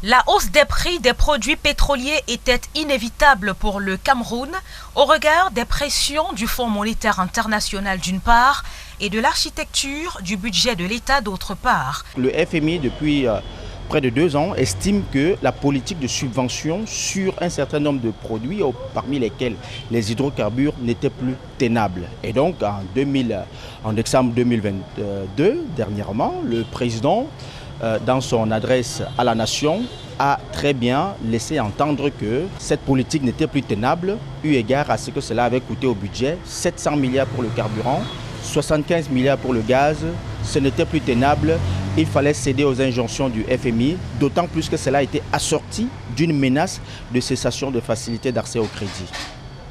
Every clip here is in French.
La hausse des prix des produits pétroliers était inévitable pour le Cameroun au regard des pressions du Fonds monétaire international d'une part et de l'architecture du budget de l'État d'autre part. Le FMI depuis près de 2 ans estime que la politique de subvention sur un certain nombre de produits, parmi lesquels les hydrocarbures, n'était plus tenable. Et donc en décembre 2022, dernièrement, le président, dans son adresse à la nation, a très bien laissé entendre que cette politique n'était plus tenable, eu égard à ce que cela avait coûté au budget, 700 milliards pour le carburant, 75 milliards pour le gaz. Ce n'était plus tenable, il fallait céder aux injonctions du FMI, d'autant plus que cela a été assorti d'une menace de cessation de facilité d'accès au crédit.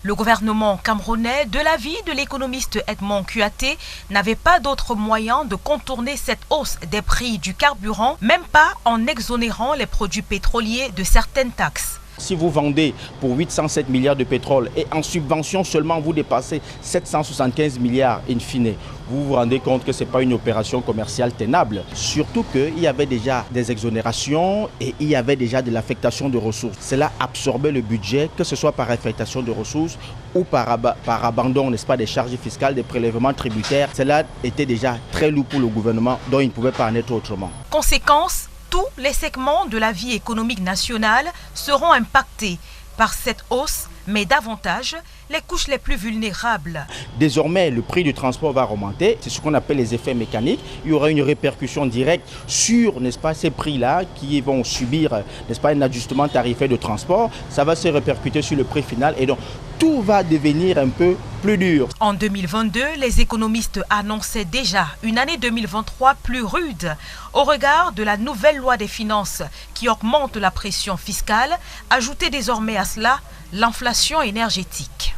Le gouvernement camerounais, de l'avis de l'économiste Edmond Kuaté, n'avait pas d'autre moyen de contourner cette hausse des prix du carburant, même pas en exonérant les produits pétroliers de certaines taxes. Si vous vendez pour 807 milliards de pétrole et en subvention seulement vous dépassez 775 milliards in fine, vous vous rendez compte que ce n'est pas une opération commerciale tenable. Surtout qu'il y avait déjà des exonérations et il y avait déjà de l'affectation de ressources. Cela absorbait le budget, que ce soit par affectation de ressources ou par abandon, n'est-ce pas, des charges fiscales, des prélèvements tributaires. Cela était déjà très lourd pour le gouvernement, dont il ne pouvait pas en être autrement. Conséquence, tous les segments de la vie économique nationale seront impactés par cette hausse, mais davantage les couches les plus vulnérables. Désormais, le prix du transport va remonter. C'est ce qu'on appelle les effets mécaniques. Il y aura une répercussion directe sur, n'est-ce pas, ces prix-là qui vont subir, n'est-ce pas, un ajustement tarifaire de transport. Ça va se répercuter sur le prix final et donc tout va devenir un peu plus dur. En 2022, les économistes annonçaient déjà une année 2023 plus rude au regard de la nouvelle loi des finances qui augmente la pression fiscale, ajoutez désormais à cela l'inflation énergétique.